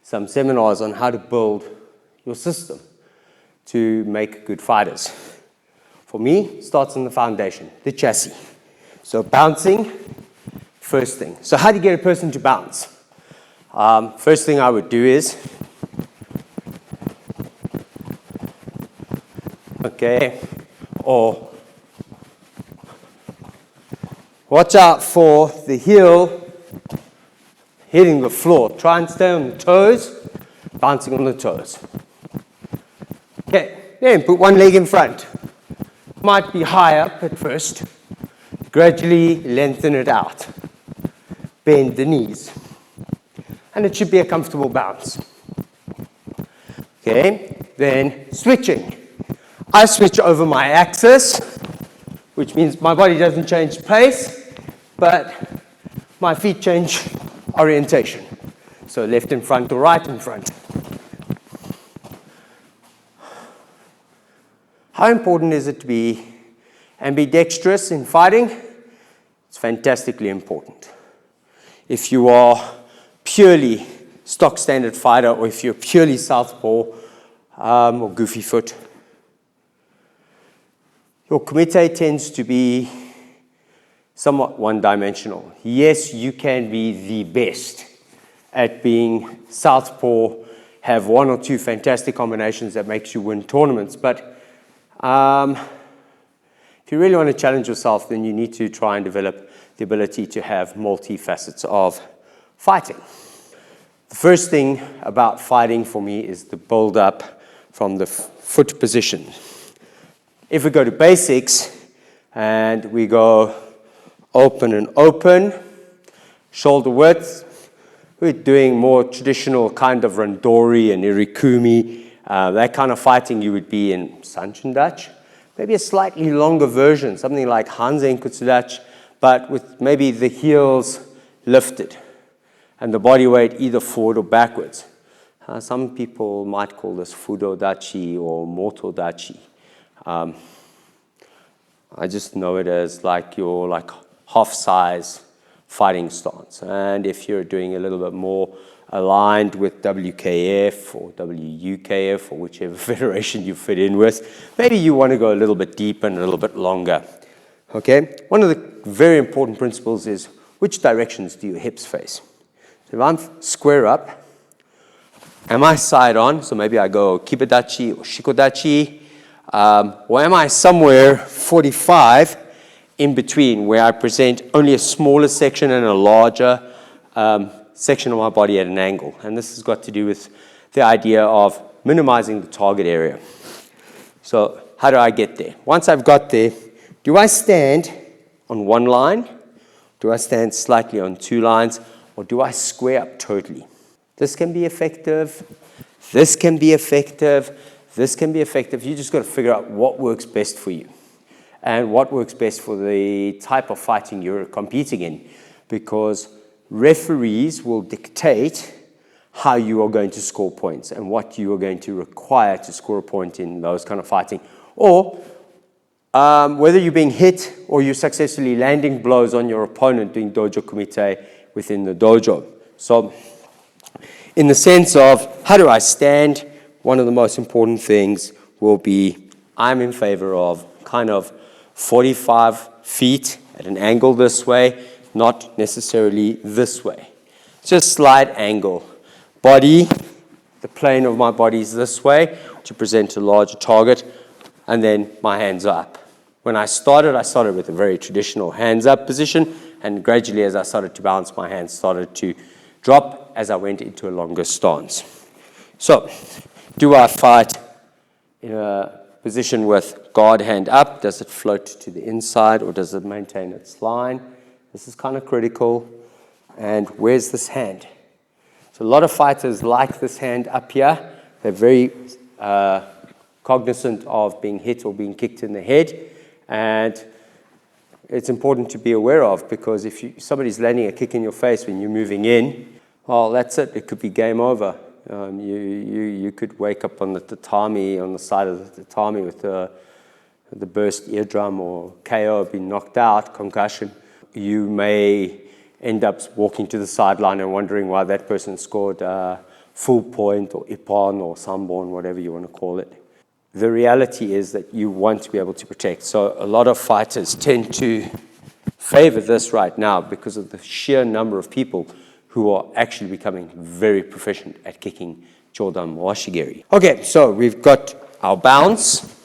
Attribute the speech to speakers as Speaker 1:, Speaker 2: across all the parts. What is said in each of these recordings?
Speaker 1: some seminars on how to build your system to make good fighters. For me, it starts on the foundation, the chassis. So bouncing, first thing. So how do you get a person to bounce? First thing I would do is, or watch out for the heel hitting the floor. Try and stay on the toes, bouncing on the toes. Okay, then put one leg in front. Might be high up at first. Gradually lengthen it out. Bend the knees. And it should be a comfortable bounce. Okay, then switching. I switch over my axis, which means my body doesn't change place, but my feet change orientation. So left in front or right in front. How important is it to be ambidextrous in fighting? It's fantastically important. If you are purely stock standard fighter, or if you're purely southpaw or goofy foot, your kumite tends to be somewhat one-dimensional. Yes, you can be the best at being southpaw, have one or two fantastic combinations that makes you win tournaments, but if you really want to challenge yourself, then you need to try and develop the ability to have multi-facets of fighting. The first thing about fighting for me is the build-up from the foot position. If we go to basics and we go open and open, shoulder width, we're doing more traditional kind of randori and irikumi, that kind of fighting you would be in Zanshin Dutch. Maybe a slightly longer version, something like Hanzen Kutsudachi, but with maybe the heels lifted and the body weight either forward or backwards. Some people might call this Fudo Dachi or Moto Dachi. I just know it as like your half-size fighting stance. And if you're doing a little bit more aligned with WKF or WUKF or whichever federation you fit in with, maybe you want to go a little bit deeper and a little bit longer. Okay? One of the very important principles is which directions do your hips face? So if I'm square up, am I side on? So maybe I go Kibidachi or Shikodachi. Or am I somewhere 45 in between where I present only a smaller section and a larger section of my body at an angle? And this has got to do with the idea of minimizing the target area. So how do I get there? Once I've got there, do I stand on one line? Do I stand slightly on two lines? Or do I square up totally? This can be effective. This can be effective. This can be effective. You just got to figure out what works best for you and what works best for the type of fighting you're competing in, because referees will dictate how you are going to score points and what you are going to require to score a point in those kind of fighting, or whether you're being hit or you're successfully landing blows on your opponent doing dojo kumite within the dojo. So in the sense of how do I stand, one of the most important things will be I'm in favor of kind of 45 feet at an angle this way, not necessarily this way. Just slight angle. Body, the plane of my body is this way to present a larger target, and then my hands are up. When I started with a very traditional hands up position, and gradually as I started to bounce, my hands started to drop as I went into a longer stance. So, do I fight in a position with guard hand up? Does it float to the inside or does it maintain its line? This is kind of critical. And where's this hand? So a lot of fighters like this hand up here. They're very cognizant of being hit or being kicked in the head. And it's important to be aware of, because if somebody's landing a kick in your face when you're moving in, well, that's it. It could be game over. You could wake up on the tatami, on the side of the tatami with the burst eardrum or KO, been knocked out, concussion. You may end up walking to the sideline and wondering why that person scored full point or ippon or sanbon, whatever you want to call it. The reality is that you want to be able to protect. So a lot of fighters tend to favor this right now because of the sheer number of people who are actually becoming very proficient at kicking Jodan Mwashigiri. Okay, so we've got our bounce,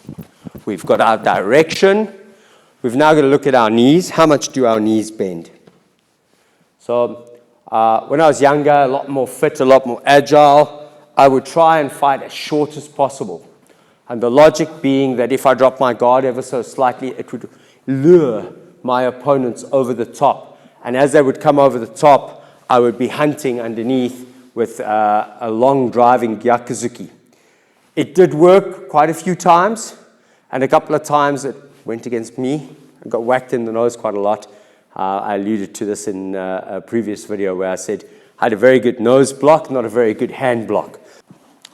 Speaker 1: we've got our direction, we've now got to look at our knees. How much do our knees bend? So when I was younger, a lot more fit, a lot more agile, I would try and fight as short as possible. And the logic being that if I drop my guard ever so slightly, it would lure my opponents over the top. And as they would come over the top, I would be hunting underneath with a long driving gyakuzuki. It did work quite a few times, and a couple of times it went against me. I got whacked in the nose quite a lot. I alluded to this in a previous video where I said I had a very good nose block, not a very good hand block.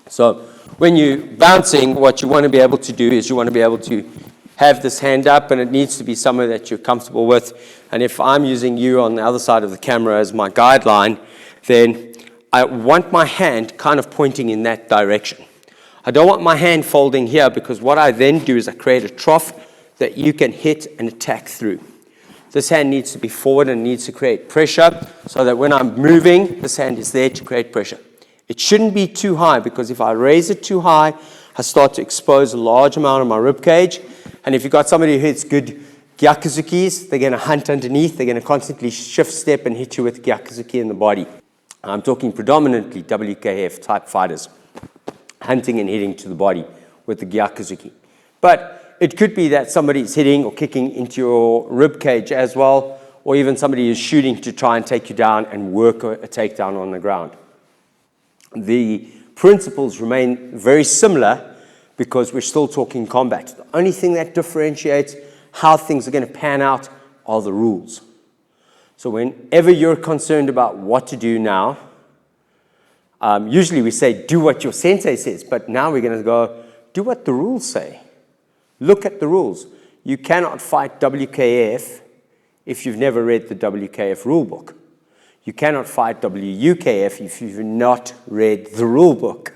Speaker 1: So when you're bouncing, what you want to be able to do is you want to be able to have this hand up, and it needs to be somewhere that you're comfortable with. And if I'm using you on the other side of the camera as my guideline, then I want my hand kind of pointing in that direction. I don't want my hand folding here, because what I then do is I create a trough that you can hit and attack through. This hand needs to be forward and needs to create pressure so that when I'm moving, this hand is there to create pressure. It shouldn't be too high, because if I raise it too high, I start to expose a large amount of my rib cage. And if you've got somebody who hits good gyakuzukis, they're going to hunt underneath. They're going to constantly shift step and hit you with gyakuzuki in the body. I'm talking predominantly WKF type fighters, hunting and hitting to the body with the gyakuzuki. But it could be that somebody is hitting or kicking into your rib cage as well, or even somebody is shooting to try and take you down and work a takedown on the ground. The principles remain very similar because we're still talking combat. The only thing that differentiates how things are going to pan out are the rules. So whenever you're concerned about what to do now, usually we say, do what your sensei says, but now we're going to go, do what the rules say. Look at the rules. You cannot fight WKF if you've never read the WKF rule book. You cannot fight WUKF if you've not read the rule book.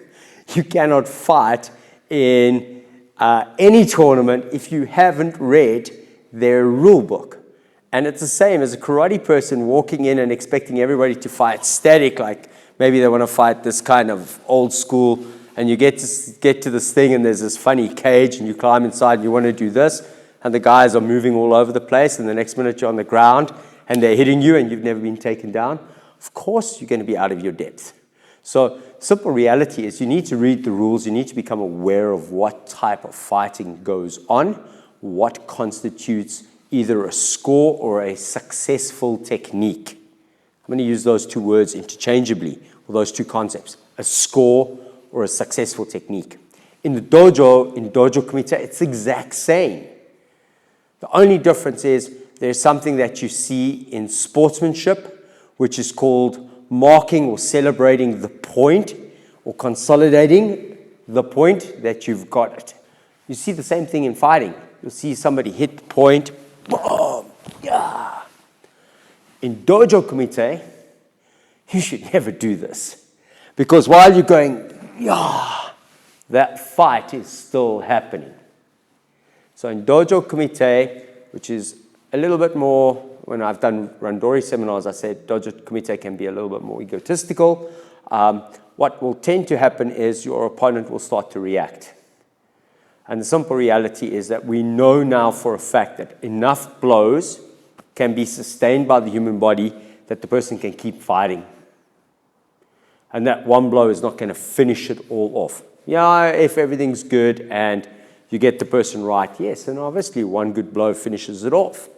Speaker 1: You cannot fight in any tournament if you haven't read their rule book. And it's the same as a karate person walking in and expecting everybody to fight static, like maybe they want to fight this kind of old school, and you get to this thing and there's this funny cage and you climb inside and you want to do this, and the guys are moving all over the place, and the next minute you're on the ground and they're hitting you and you've never been taken down. Of course you're going to be out of your depth. So simple reality is you need to read the rules. You need to become aware of what type of fighting goes on, what constitutes either a score or a successful technique. I'm going to use those two words interchangeably, or those two concepts, a score or a successful technique. In the dojo, in Dojo Kumite, it's the exact same. The only difference is there's something that you see in sportsmanship, which is called marking or celebrating the point, or consolidating the point that you've got it. You see the same thing in fighting. You'll see somebody hit the point, boom, yeah. In Dojo Kumite, you should never do this, because while you're going, yeah, that fight is still happening. So in Dojo Kumite, which is a little bit more, when I've done Randori seminars, I said Dojo Kumite can be a little bit more egotistical. What will tend to happen is your opponent will start to react. And the simple reality is that we know now for a fact that enough blows can be sustained by the human body that the person can keep fighting. And that one blow is not going to finish it all off. Yeah, if everything's good and you get the person right, yes, and obviously one good blow finishes it off.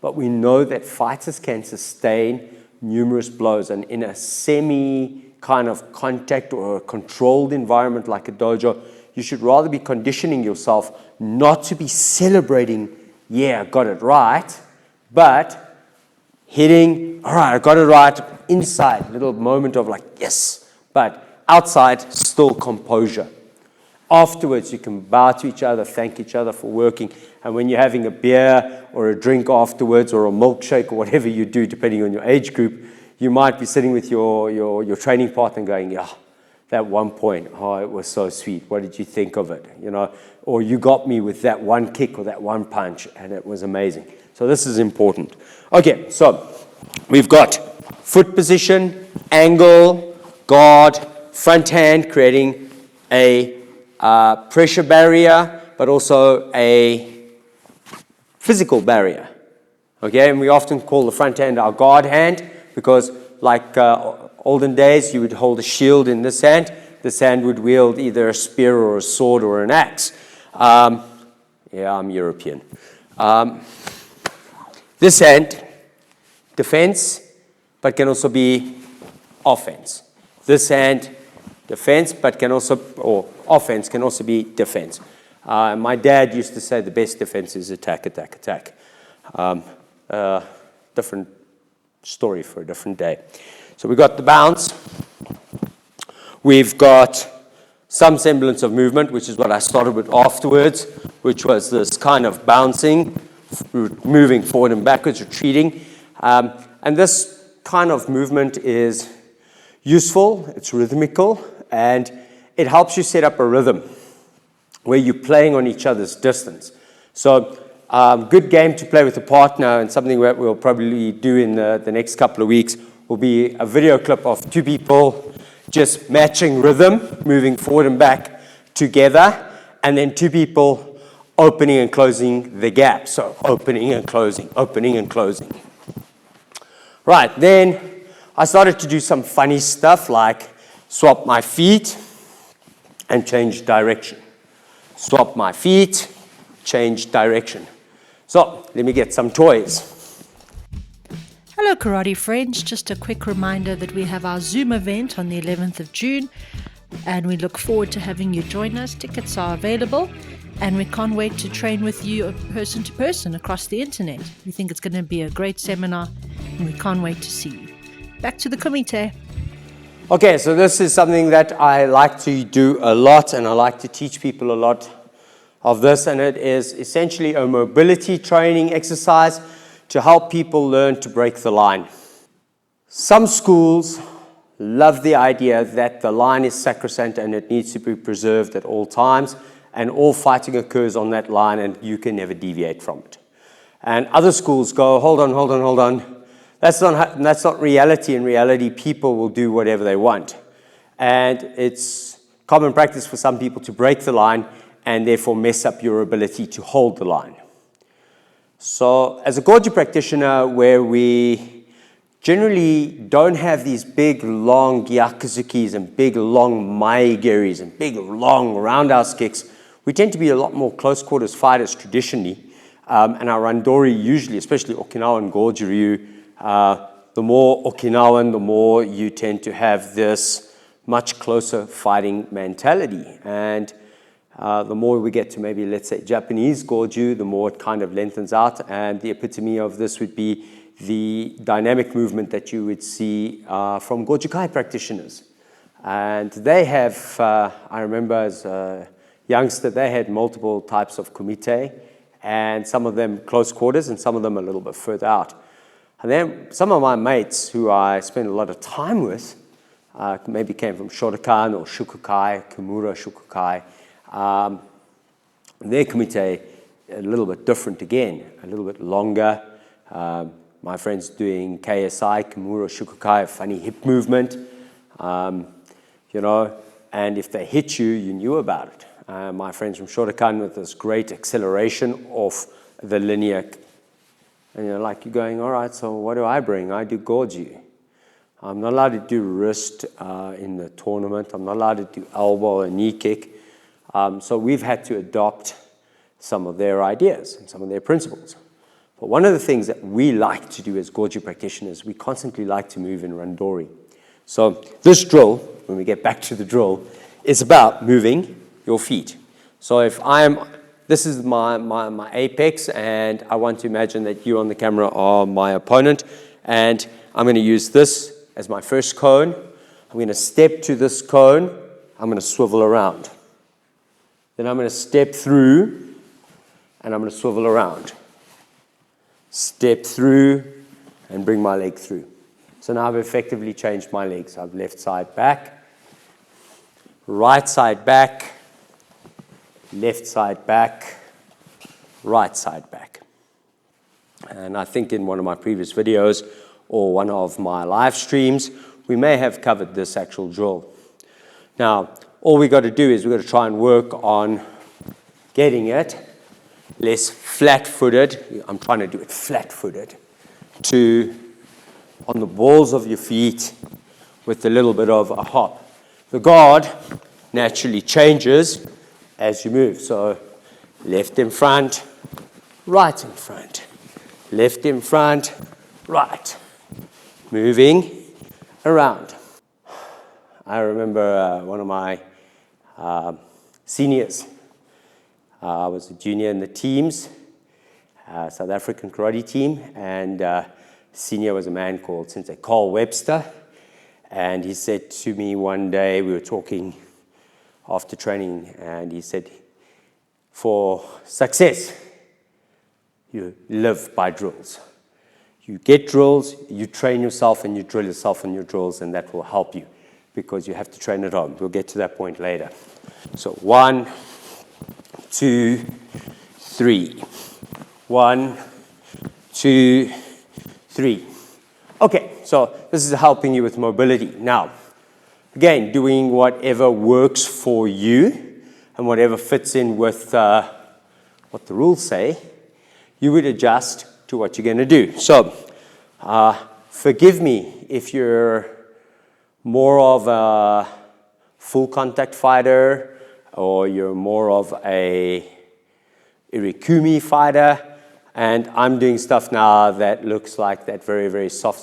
Speaker 1: But we know that fighters can sustain numerous blows, and in a semi kind of contact or a controlled environment like a dojo, you should rather be conditioning yourself not to be celebrating, yeah, I got it right, but hitting, all right, I got it right, inside, little moment of like, yes, but outside, still composure. Afterwards, you can bow to each other, thank each other for working, And when you're having a beer or a drink afterwards or a milkshake or whatever you do, depending on your age group, you might be sitting with your training partner going, yeah, that one point, oh, it was so sweet. What did you think of it? You know, or you got me with that one kick or that one punch, and it was amazing. So this is important. Okay, so we've got foot position, angle, guard, front hand, creating a pressure barrier, but also a physical barrier. Okay, and we often call the front hand our guard hand because, like olden days, you would hold a shield in this hand. This hand would wield either a spear or a sword or an axe. Yeah, I'm European. This hand, defense, but can also be offense. This hand, defense, but can also, or offense, can also be defense. My dad used to say the best defense is attack, attack, attack. Different story for a different day. So we've got the bounce. We've got some semblance of movement, which is what I started with afterwards, which was this kind of bouncing, moving forward and backwards, retreating. And this kind of movement is useful, it's rhythmical, and it helps you set up a rhythm where you're playing on each other's distance. So good game to play with a partner, and something that we'll probably do in the next couple of weeks will be a video clip of two people just matching rhythm, moving forward and back together, and then two people opening and closing the gap. So opening and closing, opening and closing. Right, then I started to do some funny stuff like swap my feet and change direction. Swap my feet, change direction. So let me get some toys.
Speaker 2: Hello karate friends, just a quick reminder that we have our Zoom event on the 11th of June and we look forward to having you join us. Tickets are available and we can't wait to train with you person to person across the internet. We think it's going to be a great seminar and we can't wait to see you. Back to the Kumite.
Speaker 1: Okay, so this is something that I like to do a lot and I like to teach people a lot of this, and it is essentially a mobility training exercise to help people learn to break the line. Some schools love the idea that the line is sacrosanct and it needs to be preserved at all times, and all fighting occurs on that line and you can never deviate from it. And other schools go, hold on. That's not reality. In reality, people will do whatever they want. And it's common practice for some people to break the line and therefore mess up your ability to hold the line. So as a Goju practitioner, where we generally don't have these big, long gyakuzukis and big, long maegeris and big, long roundhouse kicks, we tend to be a lot more close quarters fighters traditionally. And our randori usually, especially Okinawan Goju-ryu, the more Okinawan, the more you tend to have this much closer fighting mentality. And the more we get to maybe, let's say, Japanese Goju, the more it kind of lengthens out. And the epitome of this would be the dynamic movement that you would see from Goju-kai practitioners. And they have, I remember as a youngster, they had multiple types of kumite, and some of them close quarters and some of them a little bit further out. And then some of my mates who I spent a lot of time with maybe came from Shotokan or Shukukai, Kimura Shukukai. Their kumite a little bit different again, a little bit longer. My friends doing KSI, Kimura Shukukai, a funny hip movement, you know, and if they hit you, you knew about it. My friends from Shotokan with this great acceleration of the linear, and you're like, you're going, all right, so what do I bring? I do Goju. I'm not allowed to do wrist in the tournament. I'm not allowed to do elbow or knee kick. So we've had to adopt some of their ideas and some of their principles. But one of the things that we like to do as Goju practitioners, we constantly like to move in randori. So this drill, when we get back to the drill, is about moving your feet. So if this is my apex, and I want to imagine that you on the camera are my opponent, and I'm going to use this as my first cone. I'm going to step to this cone. I'm going to swivel around. Then I'm going to step through, and I'm going to swivel around. Step through and bring my leg through. So now I've effectively changed my legs. I've left side back, right side back, left side back, right side back. And I think in one of my previous videos or one of my live streams, we may have covered this actual drill. Now, all we got to do is we've got to try and work on getting it less flat-footed. I'm trying to do it flat-footed to on the balls of your feet with a little bit of a hop. The guard naturally changes as you move. So left in front, right in front, left in front, right. Moving around. I remember one of my seniors. I was a junior in the teams, South African karate team, and senior was a man called Sensei Carl Webster. And he said to me one day, we were talking after training, and he said, for success, you live by drills. You get drills, you train yourself, and you drill yourself on your drills, and that will help you because you have to train at home. We'll get to that point later. So 1, 2, 3. 1, 2, 3. Okay, so this is helping you with mobility. Now, again, doing whatever works for you and whatever fits in with what the rules say, you would adjust to what you're going to do. So, forgive me if you're more of a full contact fighter or you're more of a irikumi fighter, and I'm doing stuff now that looks like that very, very soft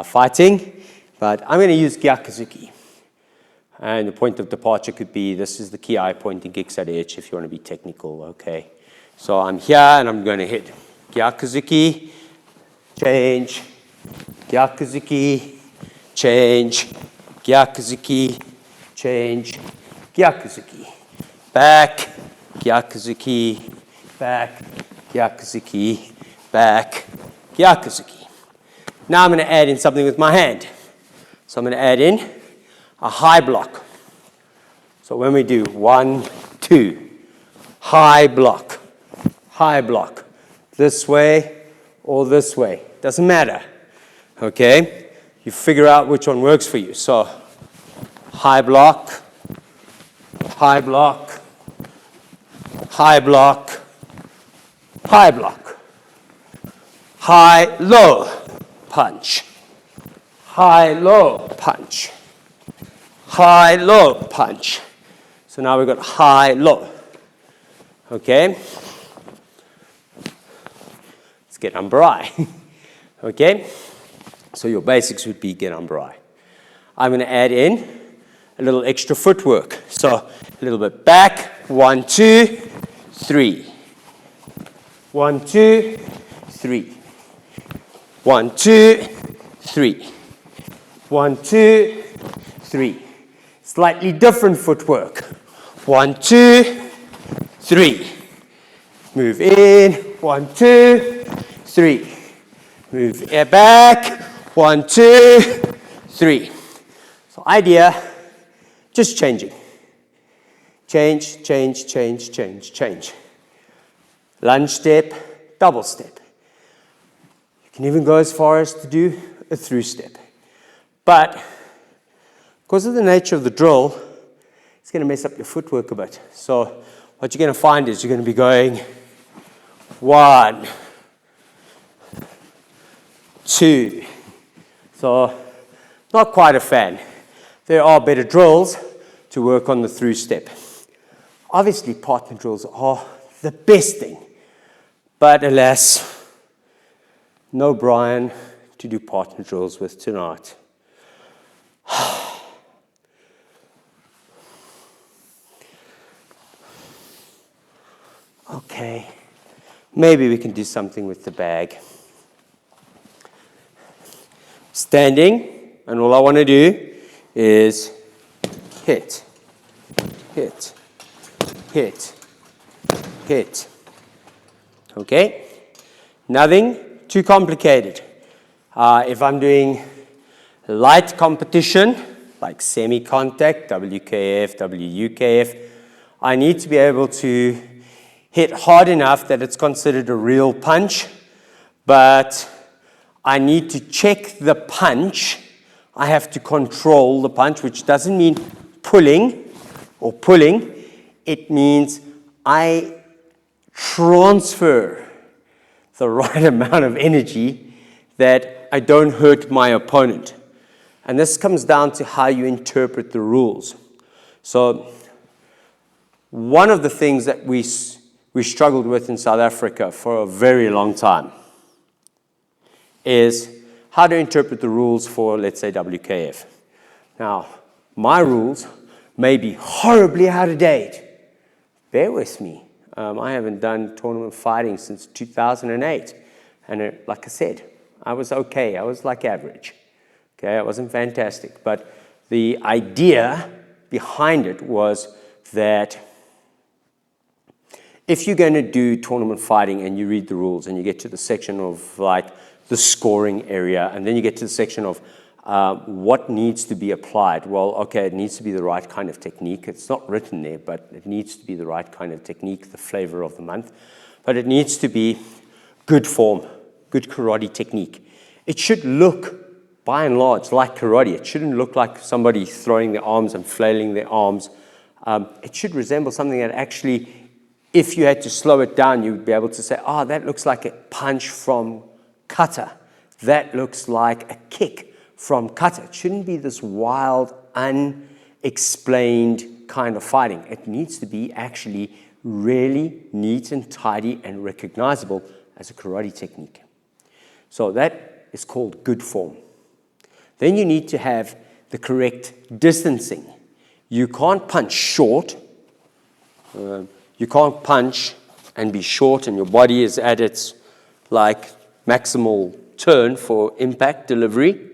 Speaker 1: fighting, but I'm going to use Gyakuzuki. And the point of departure could be, this is the ki pointing Giksa edge if you want to be technical, okay? So I'm here and I'm going to hit Gyakuzuki, change, Gyakuzuki, change, Gyakuzuki, change, Gyakuzuki, back, Gyakuzuki, back, Gyakuzuki, back, Gyakuzuki. Now I'm going to add in something with my hand. So I'm going to add in a high block. So when we do 1, 2, high block, this way or this way, doesn't matter, okay? You figure out which one works for you. So high block, high block, high block, high block, high, low, punch, high, low, punch, high, low, punch. So now we've got high, low, okay? Let's get number I, okay? So your basics would be get number I. I'm going to add in a little extra footwork. So a little bit back, 1, 2, 3. 1, 2, 3. 1, 2, 3. 1, 2, 3. Slightly different footwork. 1, 2, 3. Move in. 1, 2, 3. Move back. 1, 2, 3. So idea, just changing. Change, change, change, change, change. Lunge step, double step. You can even go as far as to do a through step. But because of the nature of the drill, it's going to mess up your footwork a bit. So what you're going to find is you're going to be going 1, 2. So not quite a fan. There are better drills to work on the through step. Obviously, partner drills are the best thing. But alas, no Brian to do partner drills with tonight. Okay, maybe we can do something with the bag. Standing, and all I want to do is hit, hit, hit, hit. Okay? Nothing too complicated. If I'm doing light competition, like semi-contact, WKF, WUKF, I need to be able to hit hard enough that it's considered a real punch, but I need to check the punch. I have to control the punch, which doesn't mean pulling or pulling. It means I transfer the right amount of energy that I don't hurt my opponent. And this comes down to how you interpret the rules. So one of the things that we struggled with in South Africa for a very long time is how to interpret the rules for, let's say, WKF. Now, my rules may be horribly out of date. Bear with me. I haven't done tournament fighting since 2008. And like I said, I was okay. I was like average. Okay, I wasn't fantastic. But the idea behind it was that if you're going to do tournament fighting and you read the rules and you get to the section of like the scoring area, and then you get to the section of what needs to be applied. Well, okay, it needs to be the right kind of technique. It's not written there, but it needs to be the right kind of technique, the flavor of the month. But it needs to be good form, good karate technique. It should look, by and large, like karate. It shouldn't look like somebody throwing their arms and flailing their arms. It should resemble something that actually, if you had to slow it down, you would be able to say, oh, that looks like a punch from kata. That looks like a kick from kata. It shouldn't be this wild, unexplained kind of fighting. It needs to be actually really neat and tidy and recognizable as a karate technique. So that is called good form. Then you need to have the correct distancing. You can't punch short. You can't punch and be short and your body is at its like maximal turn for impact delivery.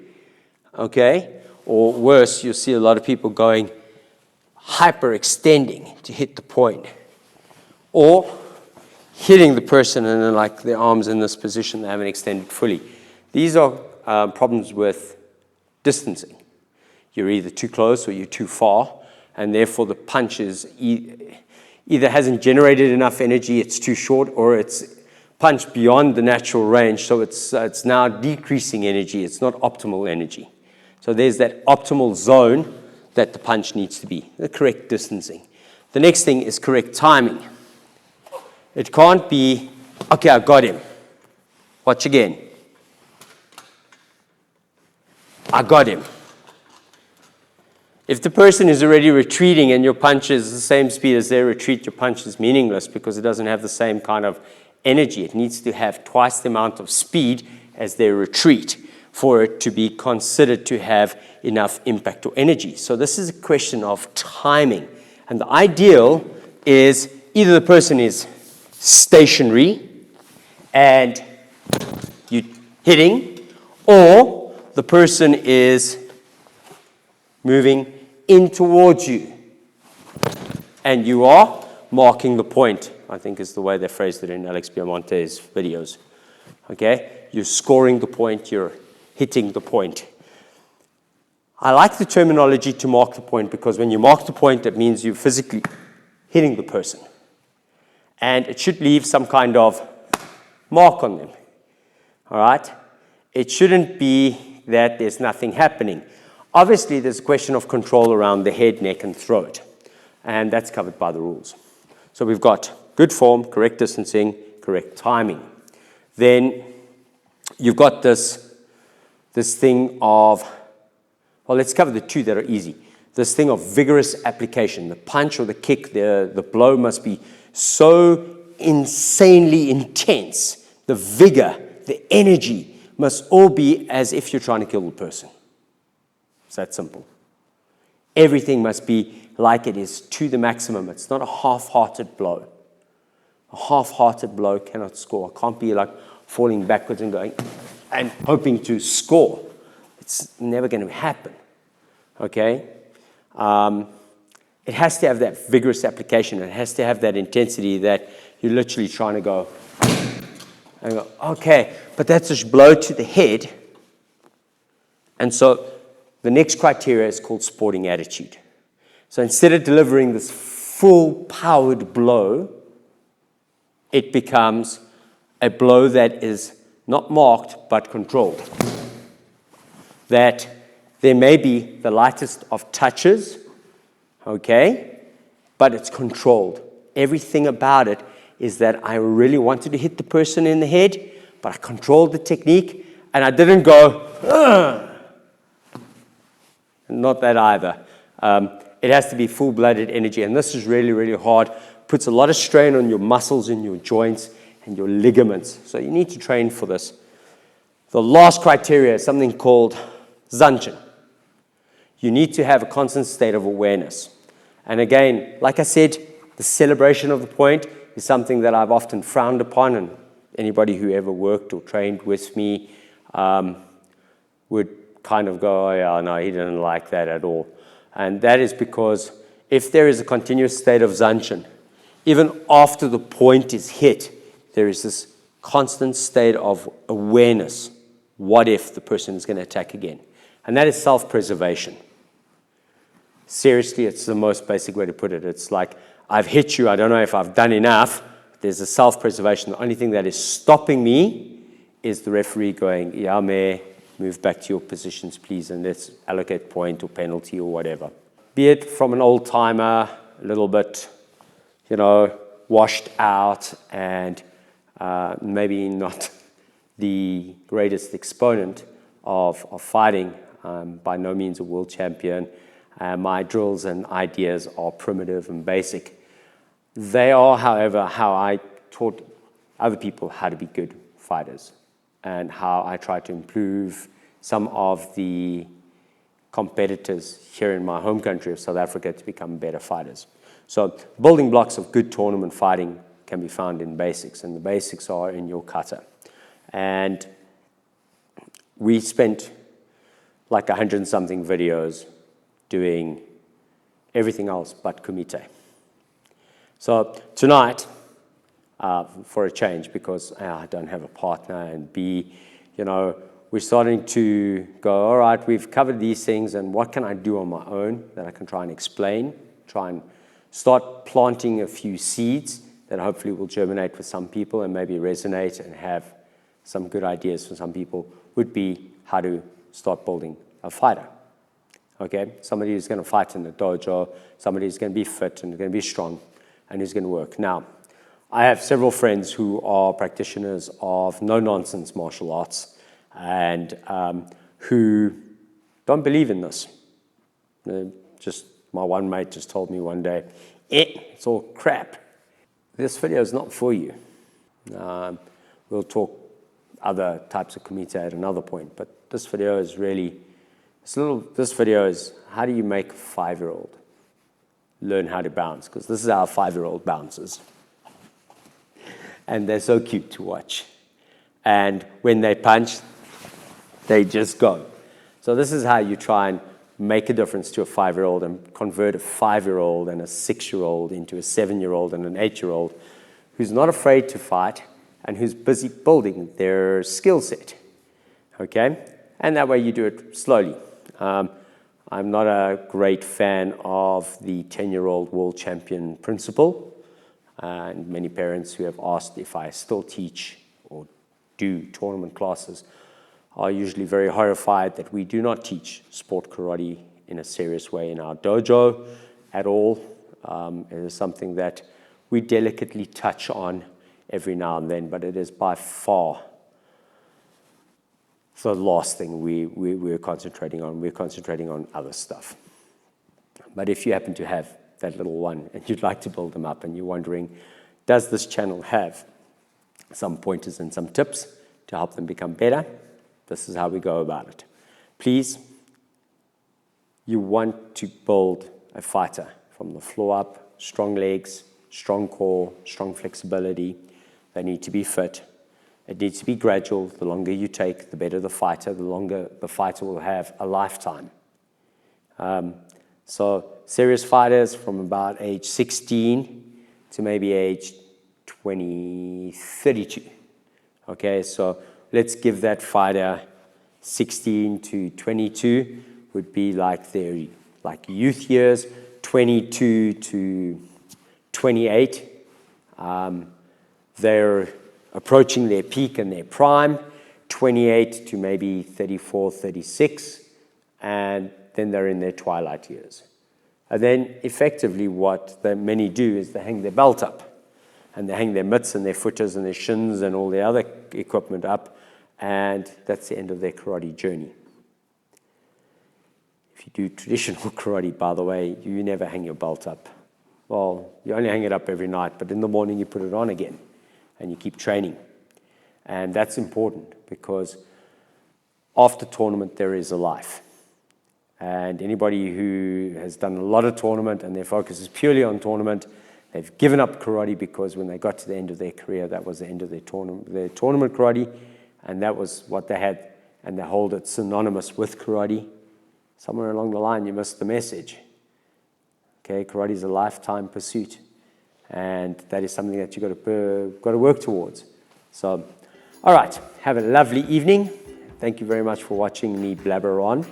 Speaker 1: Okay? Or worse, you'll see a lot of people going hyperextending to hit the point. Or hitting the person and then like their arms in this position, they haven't extended fully. These are problems with distancing. You're either too close or you're too far, and therefore the punch is either hasn't generated enough energy, it's too short, or it's punched beyond the natural range, so it's now decreasing energy. It's not optimal energy. So there's that optimal zone that the punch needs to be, the correct distancing. The next thing is correct timing. It can't be, okay, I got him. Watch again. I got him. If the person is already retreating and your punch is the same speed as their retreat, your punch is meaningless because it doesn't have the same kind of energy. It needs to have twice the amount of speed as their retreat for it to be considered to have enough impact or energy. So this is a question of timing. And the ideal is either the person is stationary and you're hitting, or the person is moving in towards you and you are marking the point, I think is the way they phrased it in Alex Biamonte's videos. Okay? You're scoring the point, you're hitting the point. I like the terminology to mark the point because when you mark the point, that means you're physically hitting the person. And it should leave some kind of mark on them. All right? It shouldn't be that there's nothing happening. Obviously, there's a question of control around the head, neck, and throat. And that's covered by the rules. So we've got good form, correct distancing, correct timing. Then you've got this thing of, well, let's cover the two that are easy. This thing of vigorous application. The punch or the kick, the blow must be so insanely intense. The vigor, the energy must all be as if you're trying to kill the person. It's that simple. Everything must be like it is to the maximum. It's not a half-hearted blow. A half-hearted blow cannot score. It can't be like falling backwards and going and hoping to score. It's never going to happen. Okay? it has to have that vigorous application. It has to have that intensity that you're literally trying to go, and go, okay, but that's a blow to the head. And so the next criteria is called sporting attitude. So instead of delivering this full powered blow, it becomes a blow that is not marked but controlled. That there may be the lightest of touches, okay, but it's controlled. Everything about it is that I really wanted to hit the person in the head, but I controlled the technique, and I didn't go, ugh. Not that either. It has to be full-blooded energy, and this is really, really hard. Puts a lot of strain on your muscles and your joints and your ligaments. So you need to train for this. The last criteria is something called Zanshin. You need to have a constant state of awareness. And again, like I said, the celebration of the point is something that I've often frowned upon, and anybody who ever worked or trained with me would kind of go, oh yeah, no, he didn't like that at all. And that is because if there is a continuous state of Zanshin, even after the point is hit, there is this constant state of awareness. What if the person is going to attack again? And that is self-preservation. Seriously, it's the most basic way to put it. It's like, I've hit you, I don't know if I've done enough. There's a self-preservation. The only thing that is stopping me is the referee going, yeah, Mayor, move back to your positions, please, and let's allocate point or penalty or whatever. Be it from an old-timer, a little bit, washed out, and maybe not the greatest exponent of fighting, by no means a world champion. My drills and ideas are primitive and basic. They are, however, how I taught other people how to be good fighters, and how I try to improve some of the competitors here in my home country of South Africa to become better fighters. So building blocks of good tournament fighting can be found in basics, and the basics are in your kata. And we spent like 100-something videos doing everything else but Kumite. So tonight, for a change, because I don't have a partner, and B, we're starting to go, all right, we've covered these things, and what can I do on my own that I can try and explain, try and start planting a few seeds that hopefully will germinate with some people and maybe resonate and have some good ideas for some people, would be how to start building a fighter. Okay, somebody who's going to fight in the dojo, somebody who's going to be fit and going to be strong and who's going to work. Now, I have several friends who are practitioners of no-nonsense martial arts and who don't believe in this. Just my one mate just told me one day, it's all crap. This video is not for you. We'll talk other types of Kumite at another point, but this video is really, this video is how do you make a 5-year-old learn how to bounce? Because this is how a 5-year-old bounces. And they're so cute to watch. And when they punch, they just go. So this is how you try and make a difference to a 5-year-old and convert a 5-year-old and a 6-year-old into a 7-year-old and an 8-year-old who's not afraid to fight and who's busy building their skill set. Okay? And that way you do it slowly. I'm not a great fan of the 10-year-old world champion principle. And many parents who have asked if I still teach or do tournament classes are usually very horrified that we do not teach sport karate in a serious way in our dojo at all. It is something that we delicately touch on every now and then, but it is by far the last thing we're concentrating on. We're concentrating on other stuff. But if you happen to have that little one and you'd like to build them up and you're wondering, does this channel have some pointers and some tips to help them become better? This is how we go about it. Please, you want to build a fighter from the floor up, strong legs, strong core, strong flexibility. They need to be fit. It needs to be gradual. The longer you take, the better the fighter. The longer the fighter will have a lifetime. So serious fighters from about age 16 to maybe age 32. Okay, so let's give that fighter 16 to 22 would be like their youth years, 22 to 28. They're approaching their peak and their prime, 28 to maybe 34, 36, and then they're in their twilight years. And then effectively what many do is they hang their belt up, and they hang their mitts and their footers and their shins and all the other equipment up, and that's the end of their karate journey. If you do traditional karate, by the way, you never hang your belt up. Well, you only hang it up every night, but in the morning you put it on again, and you keep training. And that's important because after tournament there is a life. And anybody who has done a lot of tournament and their focus is purely on tournament, they've given up karate because when they got to the end of their career, that was the end of their tournament karate, and that was what they had, and they hold it synonymous with karate. Somewhere along the line, you missed the message. Okay, karate is a lifetime pursuit, and that is something that you've got to work towards. So, all right, have a lovely evening. Thank you very much for watching me blabber on.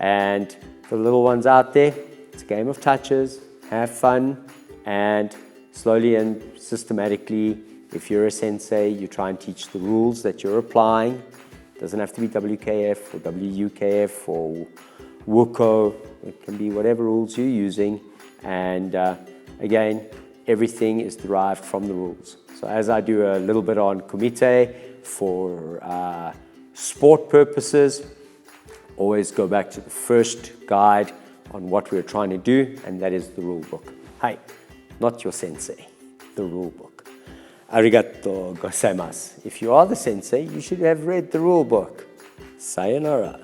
Speaker 1: And for the little ones out there, it's a game of touches. Have fun, and slowly and systematically, if you're a sensei, you try and teach the rules that you're applying. It doesn't have to be WKF or WUKF or WUKO. It can be whatever rules you're using. And again, everything is derived from the rules. So as I do a little bit on Kumite for sport purposes, always go back to the first guide on what we're trying to do, and that is the rule book. Hey, not your sensei, the rule book. Arigato gozaimasu. If you are the sensei, you should have read the rule book. Sayonara.